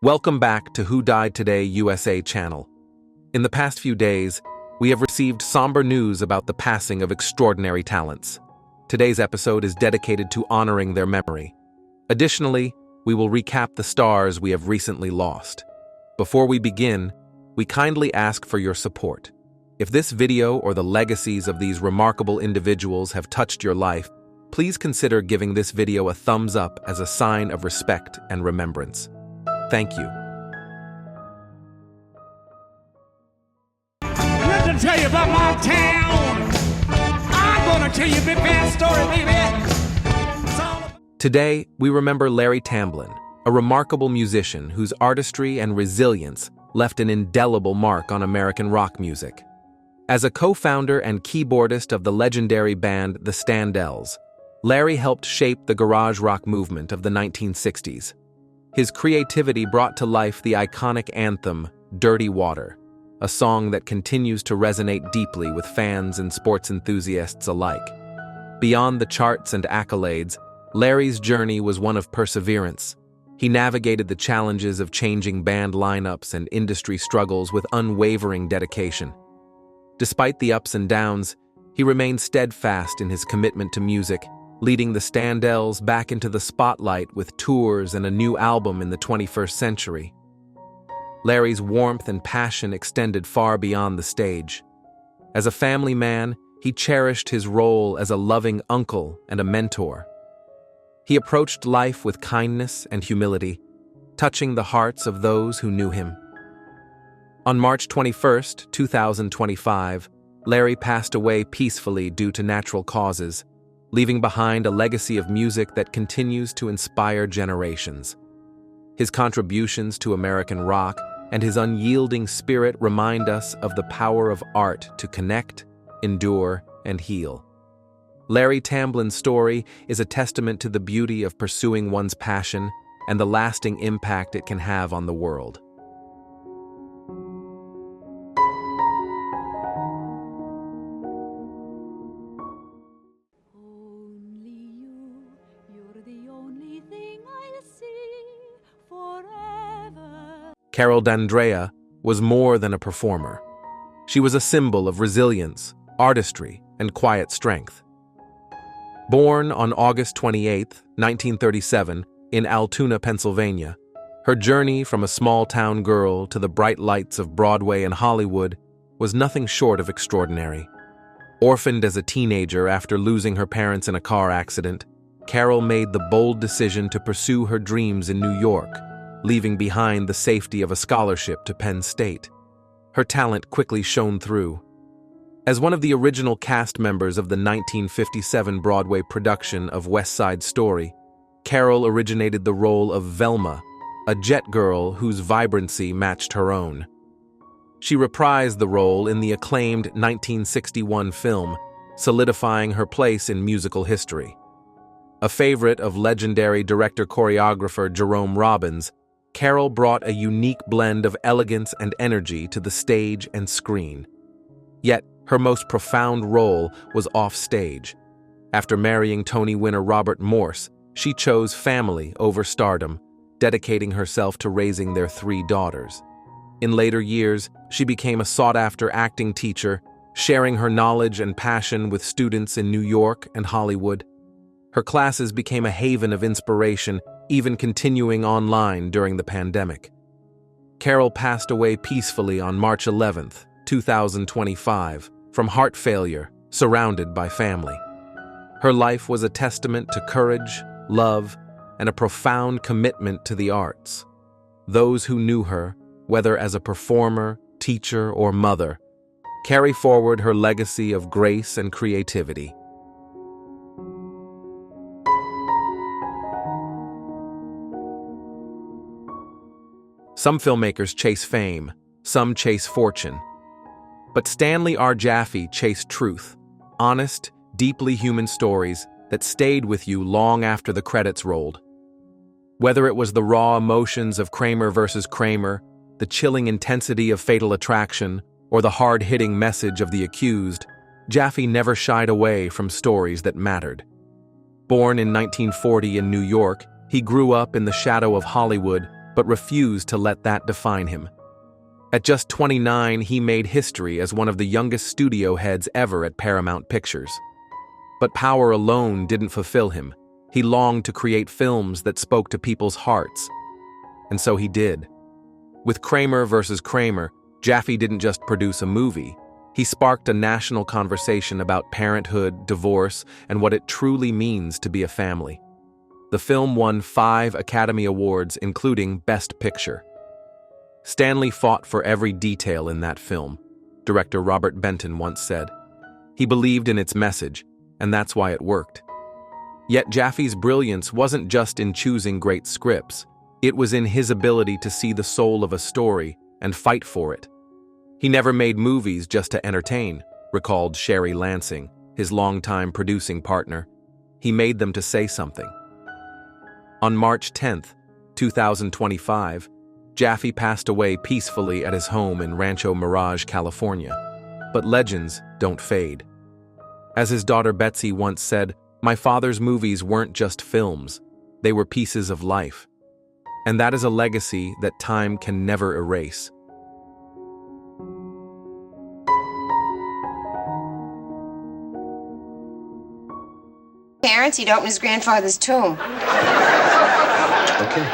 Welcome back to Who Died Today USA channel. In the past few days, we have received somber news about the passing of extraordinary talents. Today's episode is dedicated to honoring their memory. Additionally, we will recap the stars we have recently lost. Before we begin, we kindly ask for your support. If this video or the legacies of these remarkable individuals have touched your life, please consider giving this video a thumbs up as a sign of respect and remembrance. Thank you. Let me tell you about my town. I'm gonna tell you a big fast story, baby. Today, we remember Larry Tamblyn, a remarkable musician whose artistry and resilience left an indelible mark on American rock music. As a co-founder and keyboardist of the legendary band the Standells, Larry helped shape the garage rock movement of the 1960s. His creativity brought to life the iconic anthem, Dirty Water, a song that continues to resonate deeply with fans and sports enthusiasts alike. Beyond the charts and accolades, Larry's journey was one of perseverance. He navigated the challenges of changing band lineups and industry struggles with unwavering dedication. Despite the ups and downs, he remained steadfast in his commitment to music, leading the Standells back into the spotlight with tours and a new album in the 21st century. Larry's warmth and passion extended far beyond the stage. As a family man, he cherished his role as a loving uncle and a mentor. He approached life with kindness and humility, touching the hearts of those who knew him. On March 21, 2025, Larry passed away peacefully due to natural causes, leaving behind a legacy of music that continues to inspire generations. His contributions to American rock and his unyielding spirit remind us of the power of art to connect, endure, and heal. Larry Tamblyn's story is a testament to the beauty of pursuing one's passion and the lasting impact it can have on the world. Carole D'Andrea was more than a performer. She was a symbol of resilience, artistry, and quiet strength. Born on August 28, 1937, in Altoona, Pennsylvania, her journey from a small-town girl to the bright lights of Broadway and Hollywood was nothing short of extraordinary. Orphaned as a teenager after losing her parents in a car accident, Carole made the bold decision to pursue her dreams in New York, leaving behind the safety of a scholarship to Penn State. Her talent quickly shone through. As one of the original cast members of the 1957 Broadway production of West Side Story, Carole originated the role of Velma, a jet girl whose vibrancy matched her own. She reprised the role in the acclaimed 1961 film, solidifying her place in musical history. A favorite of legendary director-choreographer Jerome Robbins, Carole brought a unique blend of elegance and energy to the stage and screen. Yet, her most profound role was off-stage. After marrying Tony winner Robert Morse, she chose family over stardom, dedicating herself to raising their 3 daughters. In later years, she became a sought-after acting teacher, sharing her knowledge and passion with students in New York and Hollywood. Her classes became a haven of inspiration, even continuing online during the pandemic. Carole passed away peacefully on March 11, 2025, from heart failure, surrounded by family. Her life was a testament to courage, love, and a profound commitment to the arts. Those who knew her, whether as a performer, teacher, or mother, carry forward her legacy of grace and creativity. Some filmmakers chase fame, some chase fortune. But Stanley R. Jaffe chased truth, honest, deeply human stories that stayed with you long after the credits rolled. Whether it was the raw emotions of Kramer versus Kramer, the chilling intensity of Fatal Attraction, or the hard-hitting message of The Accused, Jaffe never shied away from stories that mattered. Born in 1940 in New York, he grew up in the shadow of Hollywood, but refused to let that define him. At just 29, he made history as one of the youngest studio heads ever at Paramount Pictures. But power alone didn't fulfill him. He longed to create films that spoke to people's hearts. And so he did. With Kramer versus Kramer, Jaffe didn't just produce a movie. He sparked a national conversation about parenthood, divorce, and what it truly means to be a family. The film won 5 Academy Awards, including Best Picture. Stanley fought for every detail in that film, director Robert Benton once said. He believed in its message, and that's why it worked. Yet Jaffe's brilliance wasn't just in choosing great scripts. It was in his ability to see the soul of a story and fight for it. He never made movies just to entertain, recalled Sherry Lansing, his longtime producing partner. He made them to say something. On March 10, 2025, Jaffe passed away peacefully at his home in Rancho Mirage, California. But legends don't fade. As his daughter Betsy once said, "My father's movies weren't just films, they were pieces of life." And that is a legacy that time can never erase. Parents, he'd open his grandfather's tomb. Okay.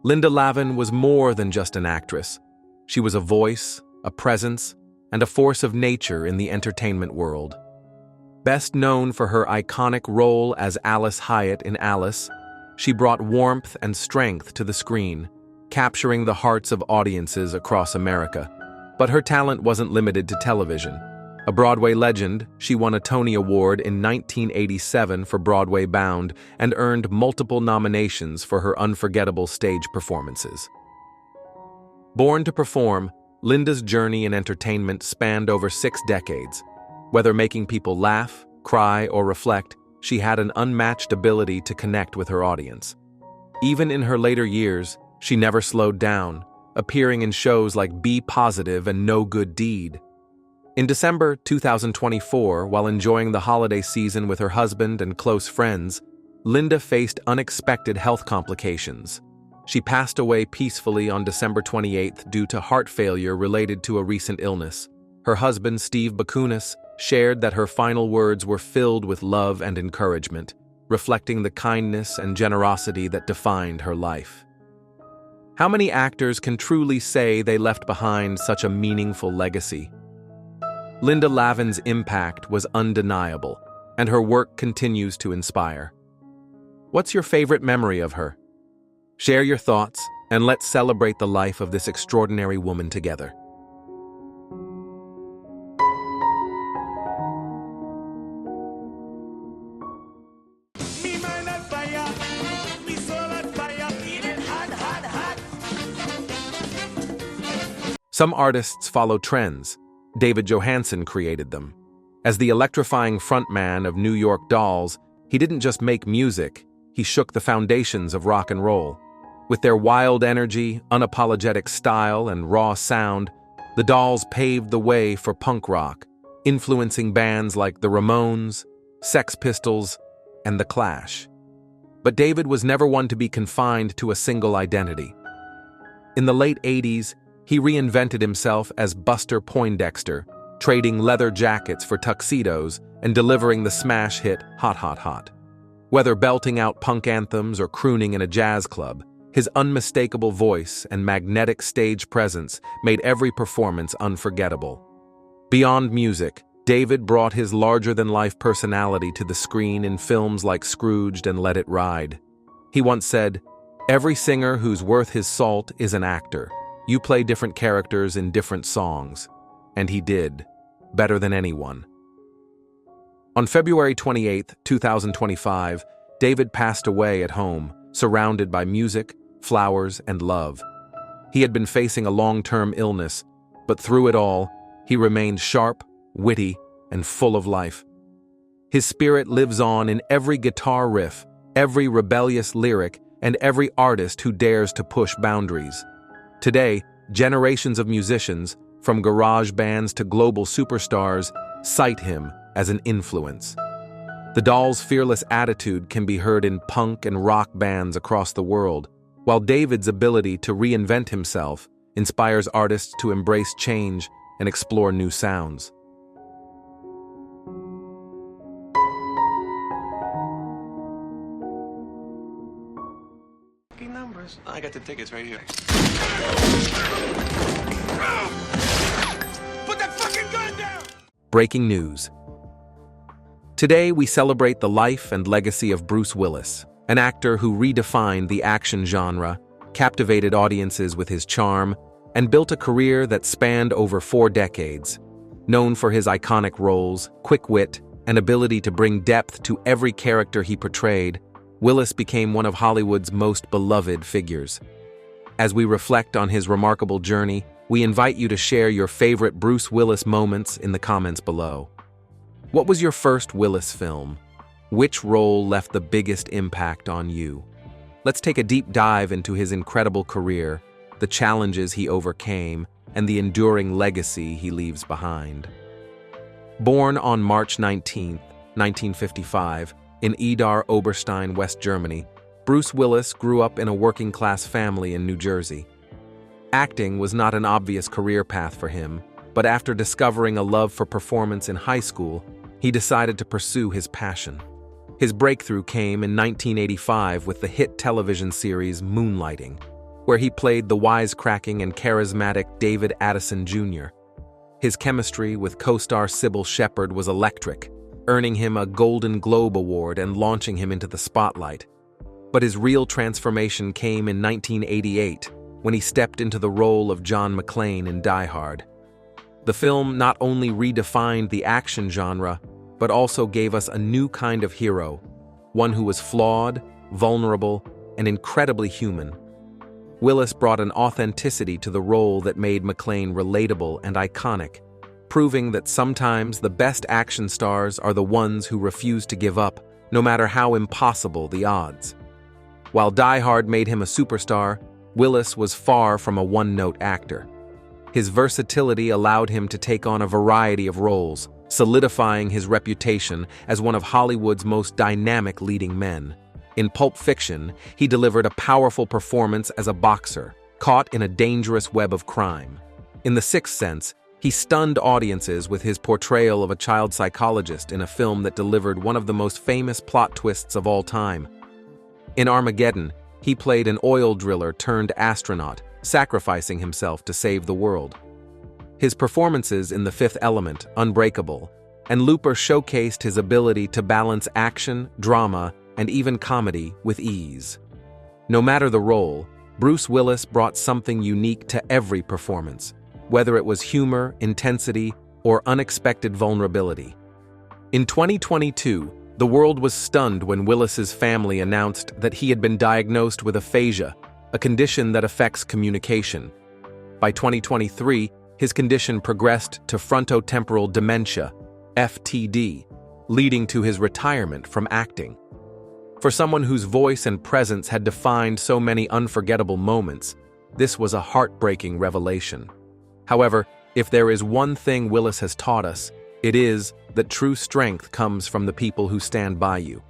Linda Lavin was more than just an actress. She was a voice, a presence, and a force of nature in the entertainment world. Best known for her iconic role as Alice Hyatt in Alice, she brought warmth and strength to the screen, capturing the hearts of audiences across America. But her talent wasn't limited to television. A Broadway legend, she won a Tony Award in 1987 for Broadway Bound and earned multiple nominations for her unforgettable stage performances. Born to perform, Linda's journey in entertainment spanned over 6 decades. Whether making people laugh, cry, or reflect, she had an unmatched ability to connect with her audience. Even in her later years, she never slowed down, appearing in shows like Be Positive and No Good Deed. In December 2024, while enjoying the holiday season with her husband and close friends, Linda faced unexpected health complications. She passed away peacefully on December 28th due to heart failure related to a recent illness. Her husband, Steve Bakunis, shared that her final words were filled with love and encouragement, reflecting the kindness and generosity that defined her life. How many actors can truly say they left behind such a meaningful legacy? Linda Lavin's impact was undeniable, and her work continues to inspire. What's your favorite memory of her? Share your thoughts, and let's celebrate the life of this extraordinary woman together. Some artists follow trends. David Johansen created them. As the electrifying frontman of New York Dolls, he didn't just make music, he shook the foundations of rock and roll. With their wild energy, unapologetic style, and raw sound, the Dolls paved the way for punk rock, influencing bands like the Ramones, Sex Pistols, and The Clash. But David was never one to be confined to a single identity. In the late 80s, he reinvented himself as Buster Poindexter, trading leather jackets for tuxedos and delivering the smash hit Hot Hot Hot. Whether belting out punk anthems or crooning in a jazz club, his unmistakable voice and magnetic stage presence made every performance unforgettable. Beyond music, David brought his larger-than-life personality to the screen in films like Scrooged and Let It Ride. He once said, "Every singer who's worth his salt is an actor. You play different characters in different songs." And he did, better than anyone. On February 28, 2025, David passed away at home, surrounded by music, flowers, and love. He had been facing a long-term illness, but through it all, he remained sharp, witty, and full of life. His spirit lives on in every guitar riff, every rebellious lyric, and every artist who dares to push boundaries. Today, generations of musicians, from garage bands to global superstars, cite him as an influence. The doll's fearless attitude can be heard in punk and rock bands across the world, while David's ability to reinvent himself inspires artists to embrace change and explore new sounds. Numbers. I got the tickets right here. Put that fucking gun down! Breaking news. Today we celebrate the life and legacy of Bruce Willis, an actor who redefined the action genre, captivated audiences with his charm, and built a career that spanned over 4 decades. Known for his iconic roles, quick wit, and ability to bring depth to every character he portrayed, Willis became one of Hollywood's most beloved figures. As we reflect on his remarkable journey, we invite you to share your favorite Bruce Willis moments in the comments below. What was your first Willis film? Which role left the biggest impact on you? Let's take a deep dive into his incredible career, the challenges he overcame, and the enduring legacy he leaves behind. Born on March 19, 1955, in Idar Oberstein, West Germany, Bruce Willis grew up in a working-class family in New Jersey. Acting was not an obvious career path for him, but after discovering a love for performance in high school, he decided to pursue his passion. His breakthrough came in 1985 with the hit television series Moonlighting, where he played the wisecracking and charismatic David Addison Jr. His chemistry with co-star Sybil Shepherd was electric, earning him a Golden Globe Award and launching him into the spotlight. But his real transformation came in 1988, when he stepped into the role of John McClane in Die Hard. The film not only redefined the action genre, but also gave us a new kind of hero, one who was flawed, vulnerable, and incredibly human. Willis brought an authenticity to the role that made McClane relatable and iconic, proving that sometimes the best action stars are the ones who refuse to give up, no matter how impossible the odds. While Die Hard made him a superstar, Willis was far from a one-note actor. His versatility allowed him to take on a variety of roles, solidifying his reputation as one of Hollywood's most dynamic leading men. In Pulp Fiction, he delivered a powerful performance as a boxer, caught in a dangerous web of crime. In The Sixth Sense, he stunned audiences with his portrayal of a child psychologist in a film that delivered one of the most famous plot twists of all time. In Armageddon, he played an oil driller turned astronaut, sacrificing himself to save the world. His performances in The Fifth Element, Unbreakable, and Looper showcased his ability to balance action, drama, and even comedy with ease. No matter the role, Bruce Willis brought something unique to every performance, whether it was humor, intensity, or unexpected vulnerability. In 2022, the world was stunned when Willis's family announced that he had been diagnosed with aphasia, a condition that affects communication. By 2023, his condition progressed to frontotemporal dementia, FTD, leading to his retirement from acting. For someone whose voice and presence had defined so many unforgettable moments, this was a heartbreaking revelation. However, if there is one thing Willis has taught us, it is that true strength comes from the people who stand by you.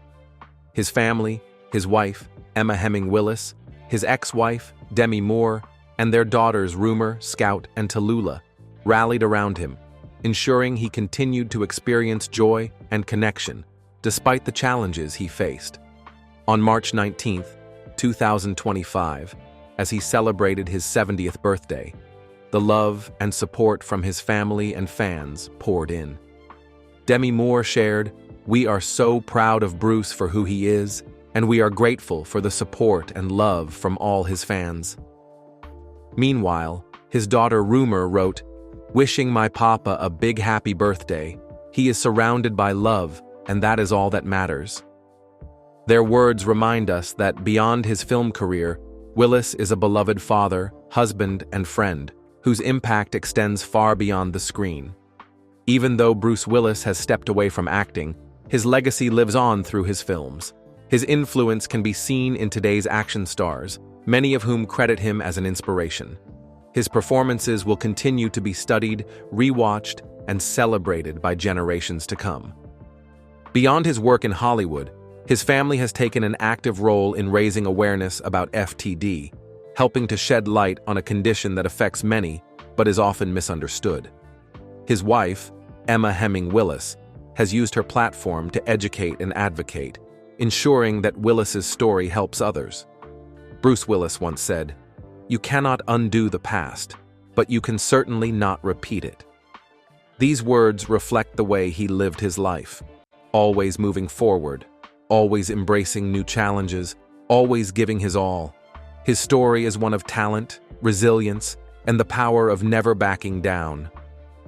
His family, his wife, Emma Hemming Willis, his ex-wife, Demi Moore, and their daughters Rumer, Scout, and Tallulah rallied around him, ensuring he continued to experience joy and connection despite the challenges he faced. On March 19, 2025, as he celebrated his 70th birthday, the love and support from his family and fans poured in. Demi Moore shared, "We are so proud of Bruce for who he is, and we are grateful for the support and love from all his fans." Meanwhile, his daughter Rumer wrote, "Wishing my papa a big happy birthday. He is surrounded by love, and that is all that matters." Their words remind us that beyond his film career, Willis is a beloved father, husband, and friend, whose impact extends far beyond the screen. Even though Bruce Willis has stepped away from acting, his legacy lives on through his films. His influence can be seen in today's action stars, many of whom credit him as an inspiration. His performances will continue to be studied, rewatched, and celebrated by generations to come. Beyond his work in Hollywood, his family has taken an active role in raising awareness about FTD, helping to shed light on a condition that affects many but is often misunderstood. His wife, Emma Hemming Willis, has used her platform to educate and advocate, ensuring that Willis's story helps others. Bruce Willis once said, "You cannot undo the past, but you can certainly not repeat it." These words reflect the way he lived his life, always moving forward, always embracing new challenges, always giving his all. His story is one of talent, resilience, and the power of never backing down.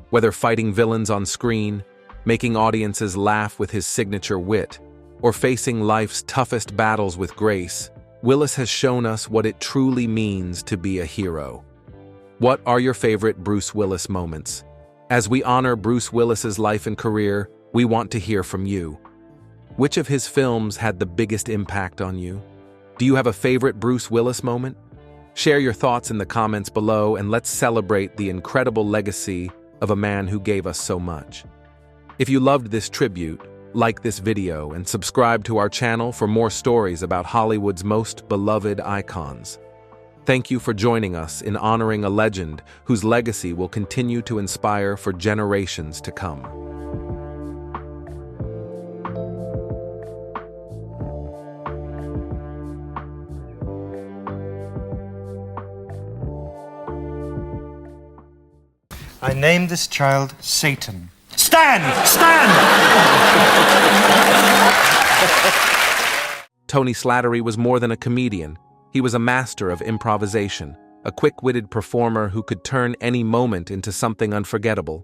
Whether fighting villains on screen, making audiences laugh with his signature wit, or facing life's toughest battles with grace, Willis has shown us what it truly means to be a hero. What are your favorite Bruce Willis moments? As we honor Bruce Willis's life and career, we want to hear from you. Which of his films had the biggest impact on you? Do you have a favorite Bruce Willis moment? Share your thoughts in the comments below, and let's celebrate the incredible legacy of a man who gave us so much. If you loved this tribute, like this video and subscribe to our channel for more stories about Hollywood's most beloved icons. Thank you for joining us in honoring a legend whose legacy will continue to inspire for generations to come. I named this child Satan. Stand! Stand! Tony Slattery was more than a comedian. He was a master of improvisation, a quick-witted performer who could turn any moment into something unforgettable.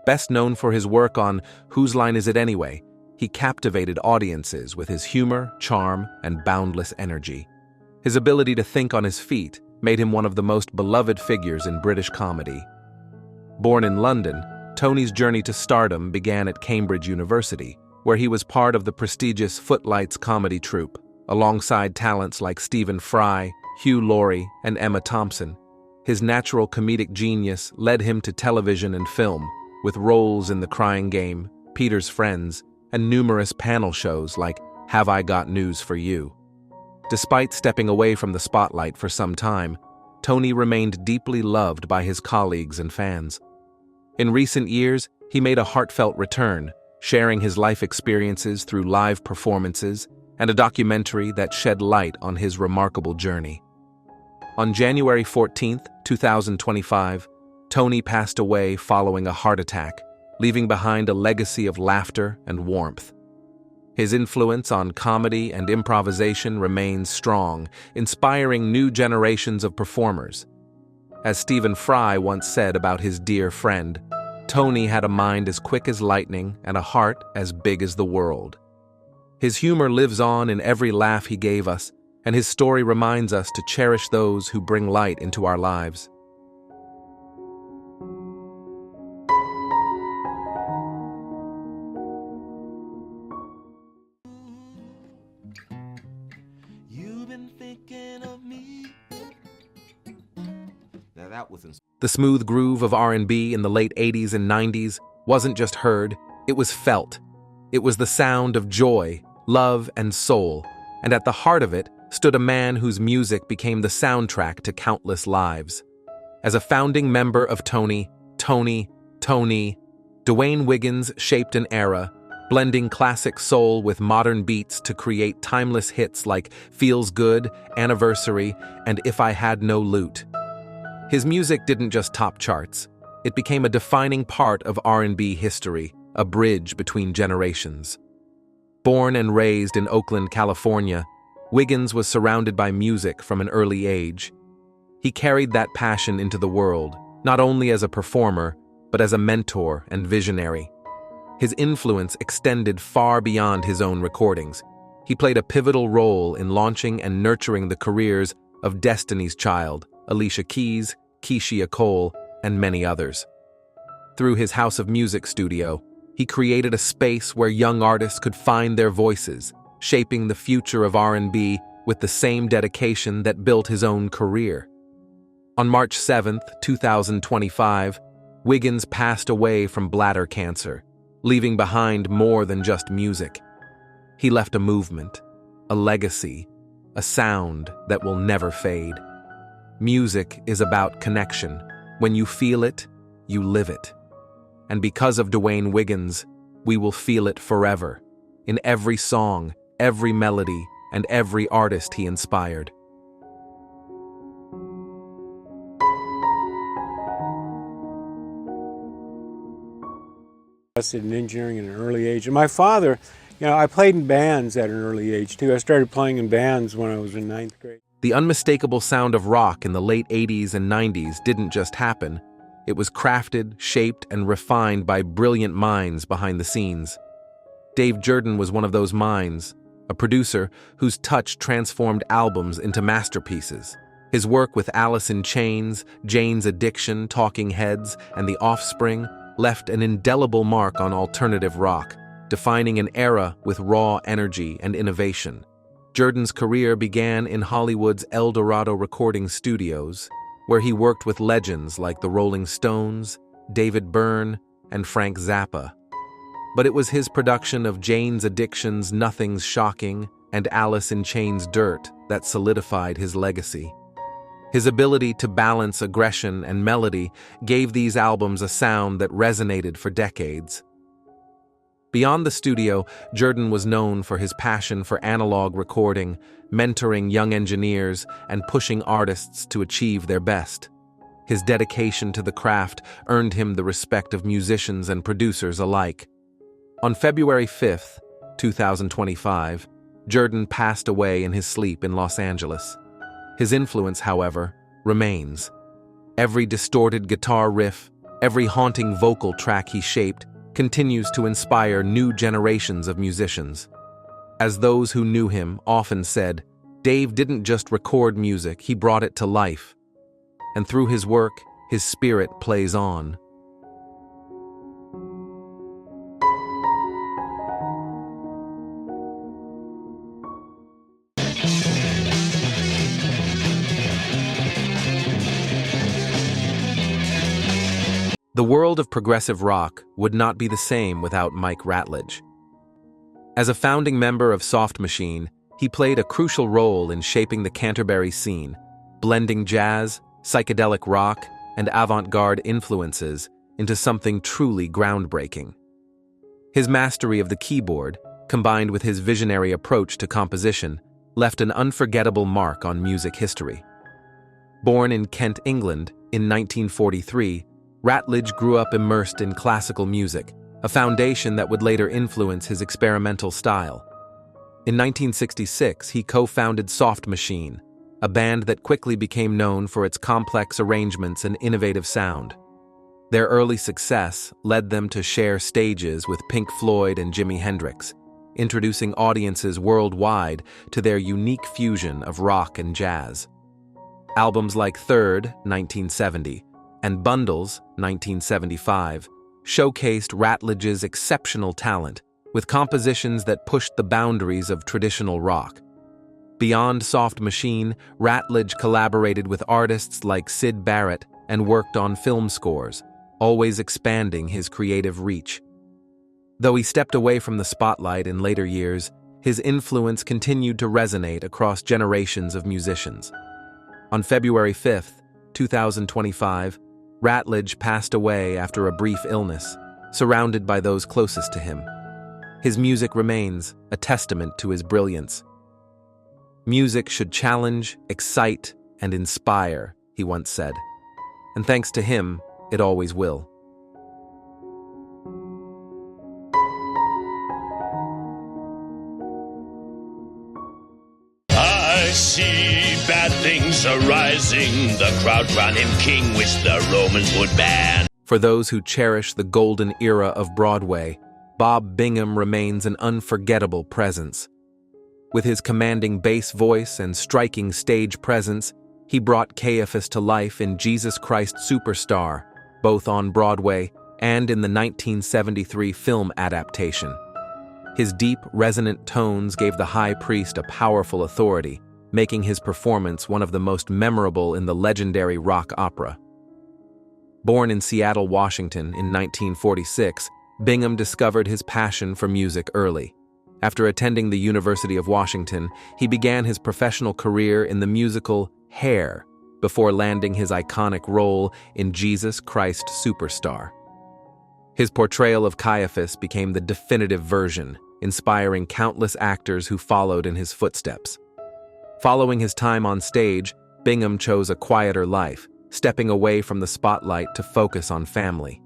Best known for his work on Whose Line Is It Anyway, he captivated audiences with his humor, charm, and boundless energy. His ability to think on his feet made him one of the most beloved figures in British comedy. Born in London, Tony's journey to stardom began at Cambridge University, where he was part of the prestigious Footlights comedy troupe, alongside talents like Stephen Fry, Hugh Laurie, and Emma Thompson. His natural comedic genius led him to television and film, with roles in The Crying Game, Peter's Friends, and numerous panel shows like Have I Got News for You? Despite stepping away from the spotlight for some time, Tony remained deeply loved by his colleagues and fans. In recent years, he made a heartfelt return, sharing his life experiences through live performances and a documentary that shed light on his remarkable journey. On January 14, 2025, Tony passed away following a heart attack, leaving behind a legacy of laughter and warmth. His influence on comedy and improvisation remains strong, inspiring new generations of performers. As Stephen Fry once said about his dear friend, Tony had a mind as quick as lightning and a heart as big as the world. His humor lives on in every laugh he gave us, and his story reminds us to cherish those who bring light into our lives. You've been thinking of me. Now that was The smooth groove of R&B in the late 80s and 90s wasn't just heard, it was felt. It was the sound of joy, love, and soul, and at the heart of it stood a man whose music became the soundtrack to countless lives. As a founding member of Tony, Dwayne Wiggins shaped an era, blending classic soul with modern beats to create timeless hits like Feels Good, Anniversary, and If I Had No Loot. His music didn't just top charts, it became a defining part of R&B history, a bridge between generations. Born and raised in Oakland, California, Wiggins was surrounded by music from an early age. He carried that passion into the world, not only as a performer, but as a mentor and visionary. His influence extended far beyond his own recordings. He played a pivotal role in launching and nurturing the careers of Destiny's Child, Alicia Keys, Keisha Cole, and many others. Through his House of Music studio, he created a space where young artists could find their voices, shaping the future of R&B with the same dedication that built his own career. On March 7, 2025, Wiggins passed away from bladder cancer, leaving behind more than just music. He left a movement, a legacy, a sound that will never fade. Music is about connection. When you feel it, you live it. And because of Dwayne Wiggins, we will feel it forever, in every song, every melody, and every artist he inspired. In engineering at an early age. And my father, I played in bands at an early age too. I started playing in bands when I was in 9th grade. The unmistakable sound of rock in the late 80s and 90s didn't just happen. It was crafted, shaped, and refined by brilliant minds behind the scenes. Dave Jerden was one of those minds, a producer whose touch transformed albums into masterpieces. His work with Alice in Chains, Jane's Addiction, Talking Heads, and The Offspring left an indelible mark on alternative rock, defining an era with raw energy and innovation. Jerden's career began in Hollywood's El Dorado recording studios, where he worked with legends like the Rolling Stones, David Byrne, and Frank Zappa. But it was his production of Jane's Addiction's Nothing's Shocking and Alice in Chains' Dirt that solidified his legacy. His ability to balance aggression and melody gave these albums a sound that resonated for decades. Beyond the studio, Jerden was known for his passion for analog recording, mentoring young engineers, and pushing artists to achieve their best. His dedication to the craft earned him the respect of musicians and producers alike. On February 5, 2025, Jerden passed away in his sleep in Los Angeles. His influence, however, remains. Every distorted guitar riff, every haunting vocal track he shaped, continues to inspire new generations of musicians. As those who knew him often said, Dave didn't just record music, he brought it to life. And through his work, his spirit plays on. The world of progressive rock would not be the same without Mike Ratledge. As a founding member of Soft Machine, he played a crucial role in shaping the Canterbury scene, blending jazz, psychedelic rock, and avant-garde influences into something truly groundbreaking. His mastery of the keyboard, combined with his visionary approach to composition, left an unforgettable mark on music history. Born in Kent, England, in 1943, Ratledge grew up immersed in classical music, a foundation that would later influence his experimental style. In 1966, he co-founded Soft Machine, a band that quickly became known for its complex arrangements and innovative sound. Their early success led them to share stages with Pink Floyd and Jimi Hendrix, introducing audiences worldwide to their unique fusion of rock and jazz. Albums like Third, 1970, and Bundles, 1975, showcased Ratledge's exceptional talent, with compositions that pushed the boundaries of traditional rock. Beyond Soft Machine, Ratledge collaborated with artists like Syd Barrett and worked on film scores, always expanding his creative reach. Though he stepped away from the spotlight in later years, his influence continued to resonate across generations of musicians. On February 5, 2025, Ratledge passed away after a brief illness, surrounded by those closest to him. His music remains a testament to his brilliance. Music should challenge, excite, and inspire, he once said. And thanks to him, it always will. I see bad things arising. The crowd crown him king, which the Romans would ban. For those who cherish the golden era of Broadway, Bob Bingham remains an unforgettable presence. With his commanding bass voice and striking stage presence, he brought Caiaphas to life in Jesus Christ Superstar, both on Broadway and in the 1973 film adaptation. His deep, resonant tones gave the high priest a powerful authority, making his performance one of the most memorable in the legendary rock opera. Born in Seattle, Washington in 1946, Bingham discovered his passion for music early. After attending the University of Washington, he began his professional career in the musical Hair, before landing his iconic role in Jesus Christ Superstar. His portrayal of Caiaphas became the definitive version, inspiring countless actors who followed in his footsteps. Following his time on stage, Bingham chose a quieter life, stepping away from the spotlight to focus on family.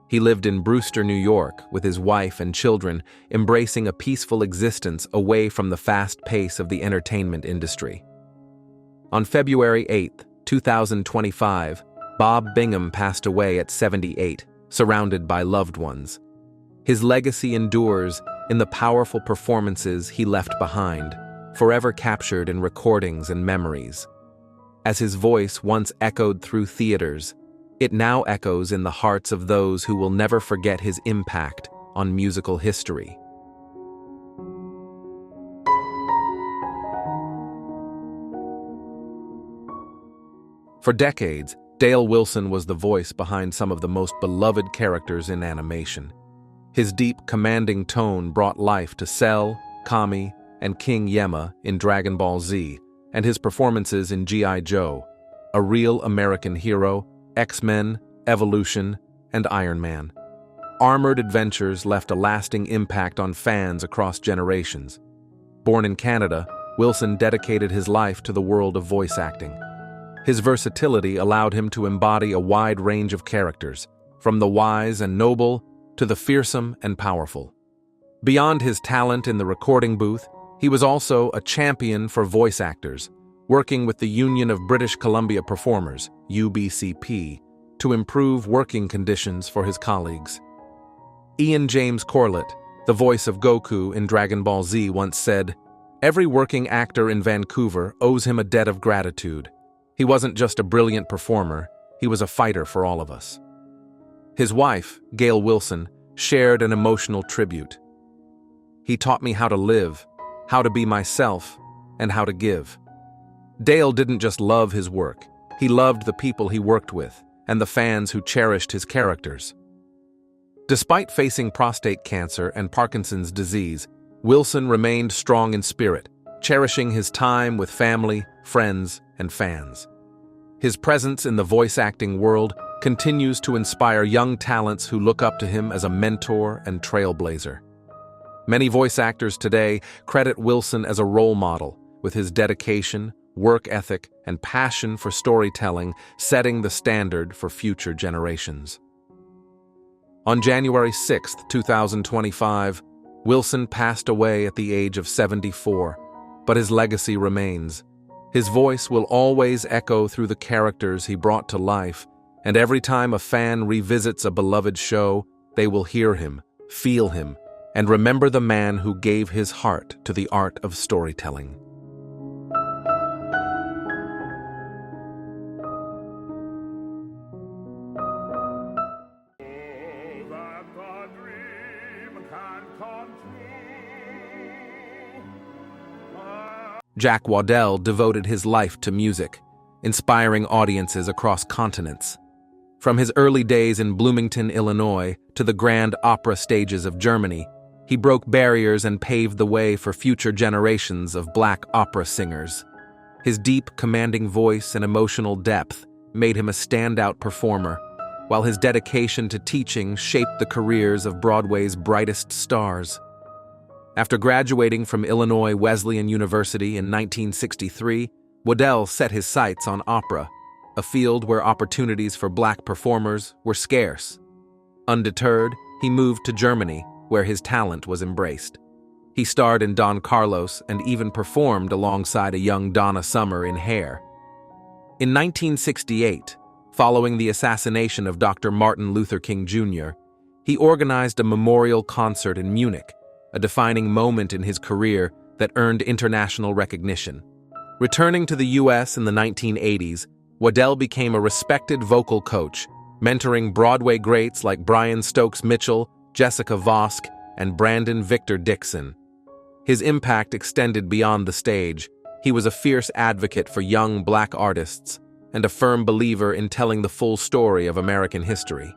He lived in Brewster, New York, with his wife and children, embracing a peaceful existence away from the fast pace of the entertainment industry. On February 8, 2025, Bob Bingham passed away at 78, surrounded by loved ones. His legacy endures in the powerful performances he left behind, forever captured in recordings and memories. As his voice once echoed through theaters, it now echoes in the hearts of those who will never forget his impact on musical history. For decades, Dale Wilson was the voice behind some of the most beloved characters in animation. His deep, commanding tone brought life to Cell, Kami, and King Yemma in Dragon Ball Z, and his performances in G.I. Joe, A Real American Hero, X-Men, Evolution, and Iron Man. Armored Adventures left a lasting impact on fans across generations. Born in Canada, Wilson dedicated his life to the world of voice acting. His versatility allowed him to embody a wide range of characters, from the wise and noble to the fearsome and powerful. Beyond his talent in the recording booth, he was also a champion for voice actors, working with the Union of British Columbia Performers, UBCP, to improve working conditions for his colleagues. Ian James Corlett, the voice of Goku in Dragon Ball Z, once said, "Every working actor in Vancouver owes him a debt of gratitude. He wasn't just a brilliant performer, he was a fighter for all of us." His wife, Gail Wilson, shared an emotional tribute. "He taught me how to live, how to be myself, and how to give." Dale didn't just love his work, he loved the people he worked with and the fans who cherished his characters. Despite facing prostate cancer and Parkinson's disease, Wilson remained strong in spirit, cherishing his time with family, friends, and fans. His presence in the voice acting world continues to inspire young talents who look up to him as a mentor and trailblazer. Many voice actors today credit Wilson as a role model, with his dedication, work ethic, and passion for storytelling setting the standard for future generations. On January 6, 2025, Wilson passed away at the age of 74, but his legacy remains. His voice will always echo through the characters he brought to life, and every time a fan revisits a beloved show, they will hear him, feel him, and remember the man who gave his heart to the art of storytelling. Jack Waddell devoted his life to music, inspiring audiences across continents. From his early days in Bloomington, Illinois, to the grand opera stages of Germany, he broke barriers and paved the way for future generations of black opera singers. His deep, commanding voice and emotional depth made him a standout performer, while his dedication to teaching shaped the careers of Broadway's brightest stars. After graduating from Illinois Wesleyan University in 1963, Waddell set his sights on opera, a field where opportunities for black performers were scarce. Undeterred, he moved to Germany, where his talent was embraced. He starred in Don Carlos and even performed alongside a young Donna Summer in Hair. In 1968, following the assassination of Dr. Martin Luther King Jr., he organized a memorial concert in Munich, a defining moment in his career that earned international recognition. Returning to the U.S. in the 1980s, Waddell became a respected vocal coach, mentoring Broadway greats like Brian Stokes Mitchell, Jessica Vosk, and Brandon Victor Dixon. His impact extended beyond the stage. He was a fierce advocate for young black artists and a firm believer in telling the full story of American history.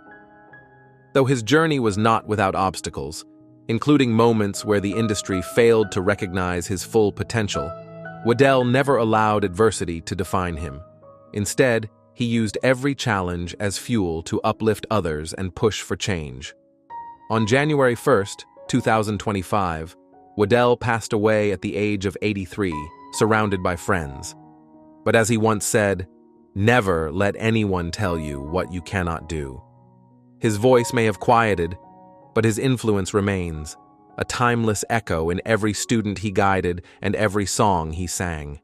Though his journey was not without obstacles, including moments where the industry failed to recognize his full potential, Waddell never allowed adversity to define him. Instead, he used every challenge as fuel to uplift others and push for change. On January 1st, 2025, Waddell passed away at the age of 83, surrounded by friends. But as he once said, "Never let anyone tell you what you cannot do." His voice may have quieted, but his influence remains, a timeless echo in every student he guided and every song he sang.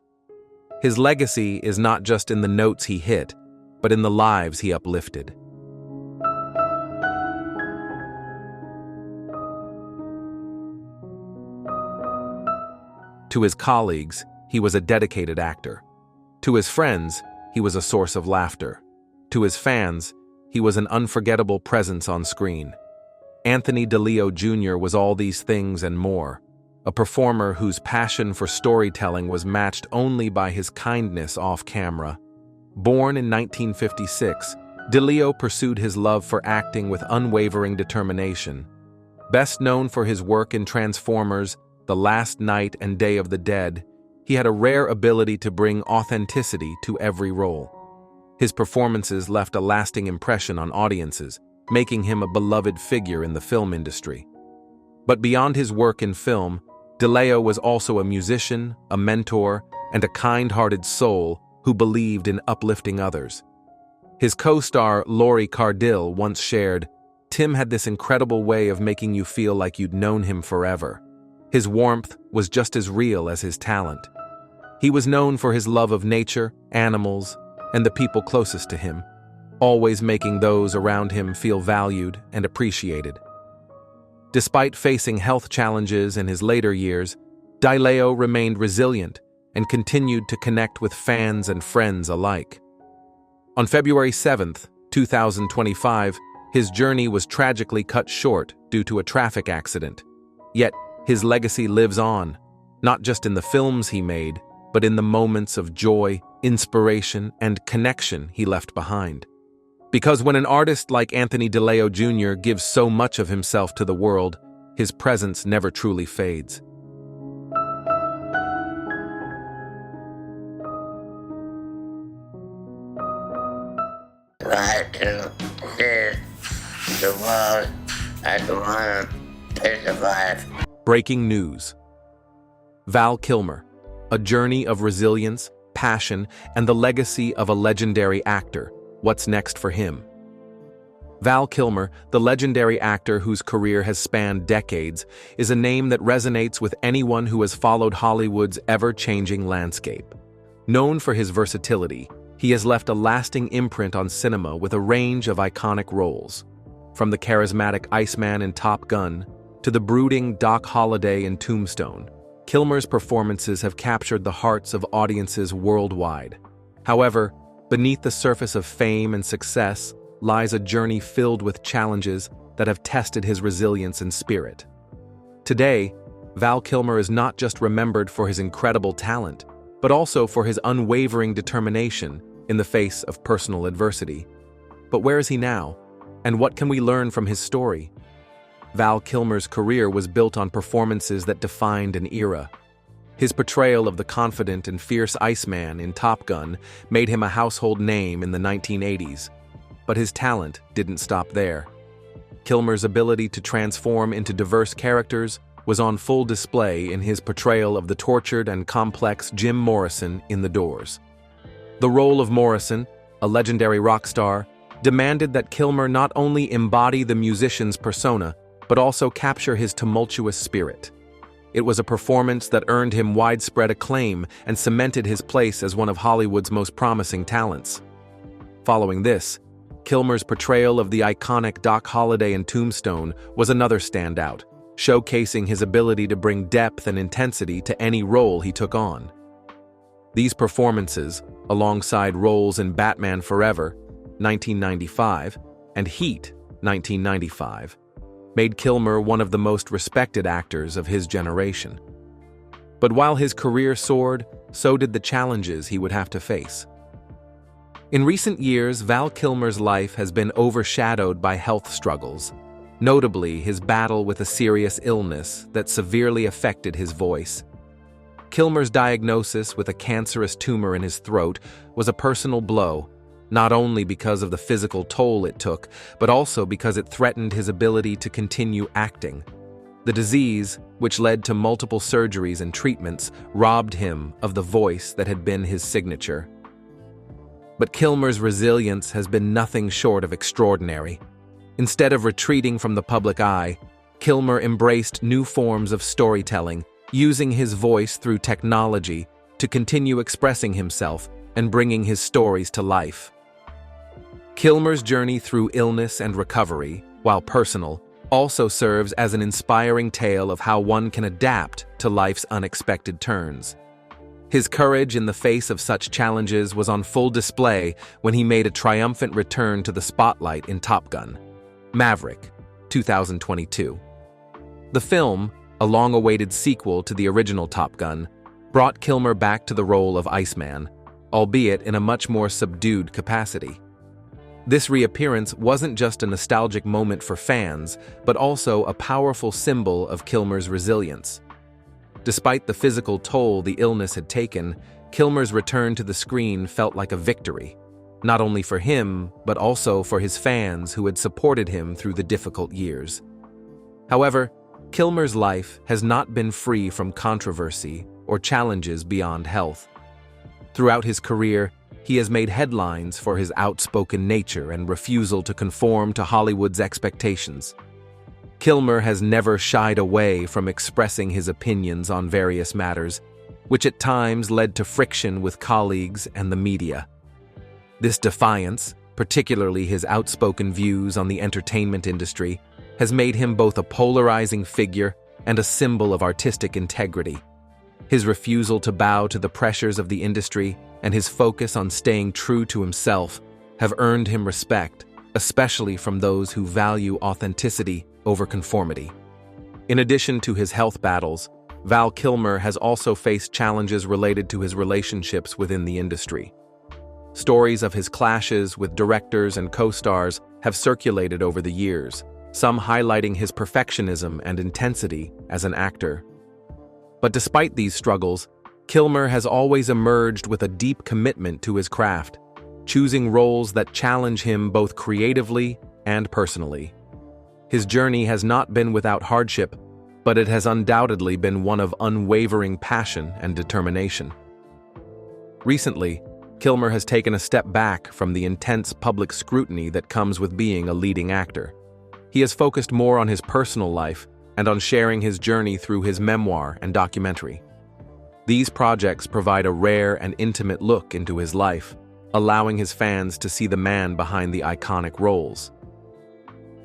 His legacy is not just in the notes he hit, but in the lives he uplifted. To his colleagues, he was a dedicated actor. To his friends, he was a source of laughter. To his fans, he was an unforgettable presence on screen. DiLeo Jr. was all these things and more, a performer whose passion for storytelling was matched only by his kindness off camera. Born in 1956, DiLeo pursued his love for acting with unwavering determination. Best known for his work in Transformers, The Last Night and Day of the Dead, he had a rare ability to bring authenticity to every role. His performances left a lasting impression on audiences, making him a beloved figure in the film industry. But beyond his work in film, DiLeo was also a musician, a mentor, and a kind-hearted soul who believed in uplifting others. His co-star Laurie Cardille once shared, "Tim had this incredible way of making you feel like you'd known him forever. His warmth was just as real as his talent." He was known for his love of nature, animals, and the people closest to him, always making those around him feel valued and appreciated. Despite facing health challenges in his later years, DiLeo remained resilient and continued to connect with fans and friends alike. On February 7th, 2025, his journey was tragically cut short due to a traffic accident. Yet, his legacy lives on, not just in the films he made, but in the moments of joy, inspiration, and connection he left behind. Because when an artist like DiLeo Jr. gives so much of himself to the world, his presence never truly fades. I can see the world as one piece of life. Breaking news. Val Kilmer, a journey of resilience, passion, and the legacy of a legendary actor. What's next for him? Val Kilmer, the legendary actor whose career has spanned decades, is a name that resonates with anyone who has followed Hollywood's ever-changing landscape. Known for his versatility, he has left a lasting imprint on cinema with a range of iconic roles. From the charismatic Iceman in Top Gun to the brooding Doc Holliday in Tombstone, Kilmer's performances have captured the hearts of audiences worldwide. However, beneath the surface of fame and success lies a journey filled with challenges that have tested his resilience and spirit. Today, Val Kilmer is not just remembered for his incredible talent, but also for his unwavering determination in the face of personal adversity. But where is he now? And what can we learn from his story? Val Kilmer's career was built on performances that defined an era. His portrayal of the confident and fierce Iceman in Top Gun made him a household name in the 1980s. But his talent didn't stop there. Kilmer's ability to transform into diverse characters was on full display in his portrayal of the tortured and complex Jim Morrison in The Doors. The role of Morrison, a legendary rock star, demanded that Kilmer not only embody the musician's persona, but also capture his tumultuous spirit. It was a performance that earned him widespread acclaim and cemented his place as one of Hollywood's most promising talents. Following this, Kilmer's portrayal of the iconic Doc Holliday in Tombstone was another standout, showcasing his ability to bring depth and intensity to any role he took on. These performances, alongside roles in Batman Forever, 1995, and Heat, 1995, made Kilmer one of the most respected actors of his generation. But while his career soared, so did the challenges he would have to face. In recent years, Val Kilmer's life has been overshadowed by health struggles, notably his battle with a serious illness that severely affected his voice. Kilmer's diagnosis with a cancerous tumor in his throat was a personal blow, not only because of the physical toll it took, but also because it threatened his ability to continue acting. The disease, which led to multiple surgeries and treatments, robbed him of the voice that had been his signature. But Kilmer's resilience has been nothing short of extraordinary. Instead of retreating from the public eye, Kilmer embraced new forms of storytelling, using his voice through technology to continue expressing himself and bringing his stories to life. Kilmer's journey through illness and recovery, while personal, also serves as an inspiring tale of how one can adapt to life's unexpected turns. His courage in the face of such challenges was on full display when he made a triumphant return to the spotlight in Top Gun: Maverick, 2022. The film, a long-awaited sequel to the original Top Gun, brought Kilmer back to the role of Iceman, albeit in a much more subdued capacity. This reappearance wasn't just a nostalgic moment for fans, but also a powerful symbol of Kilmer's resilience. Despite the physical toll the illness had taken, Kilmer's return to the screen felt like a victory, not only for him, but also for his fans who had supported him through the difficult years. However, Kilmer's life has not been free from controversy or challenges beyond health. Throughout his career, he has made headlines for his outspoken nature and refusal to conform to Hollywood's expectations. Kilmer has never shied away from expressing his opinions on various matters, which at times led to friction with colleagues and the media. This defiance, particularly his outspoken views on the entertainment industry, has made him both a polarizing figure and a symbol of artistic integrity. His refusal to bow to the pressures of the industry and his focus on staying true to himself have earned him respect, especially from those who value authenticity over conformity. In addition to his health battles, Val Kilmer has also faced challenges related to his relationships within the industry. Stories of his clashes with directors and co-stars have circulated over the years, some highlighting his perfectionism and intensity as an actor. But despite these struggles, Kilmer has always emerged with a deep commitment to his craft, choosing roles that challenge him both creatively and personally. His journey has not been without hardship, but it has undoubtedly been one of unwavering passion and determination. Recently, Kilmer has taken a step back from the intense public scrutiny that comes with being a leading actor. He has focused more on his personal life and on sharing his journey through his memoir and documentary. These projects provide a rare and intimate look into his life, allowing his fans to see the man behind the iconic roles.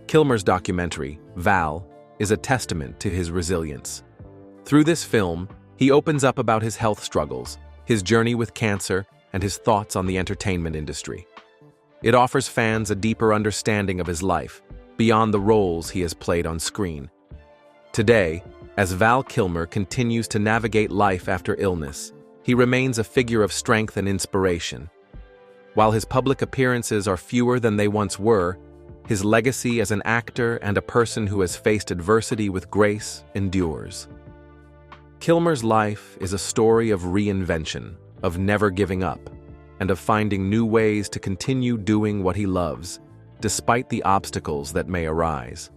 Kilmer's documentary, Val, is a testament to his resilience. Through this film, he opens up about his health struggles, his journey with cancer, and his thoughts on the entertainment industry. It offers fans a deeper understanding of his life, beyond the roles he has played on screen. Today, as Val Kilmer continues to navigate life after illness, he remains a figure of strength and inspiration. While his public appearances are fewer than they once were, his legacy as an actor and a person who has faced adversity with grace endures. Kilmer's life is a story of reinvention, of never giving up, and of finding new ways to continue doing what he loves, despite the obstacles that may arise.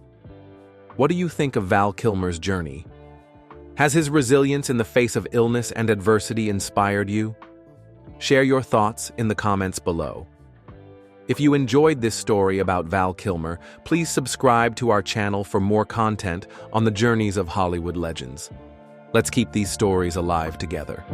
What do you think of Val Kilmer's journey? Has his resilience in the face of illness and adversity inspired you? Share your thoughts in the comments below. If you enjoyed this story about Val Kilmer, please subscribe to our channel for more content on the journeys of Hollywood legends. Let's keep these stories alive together.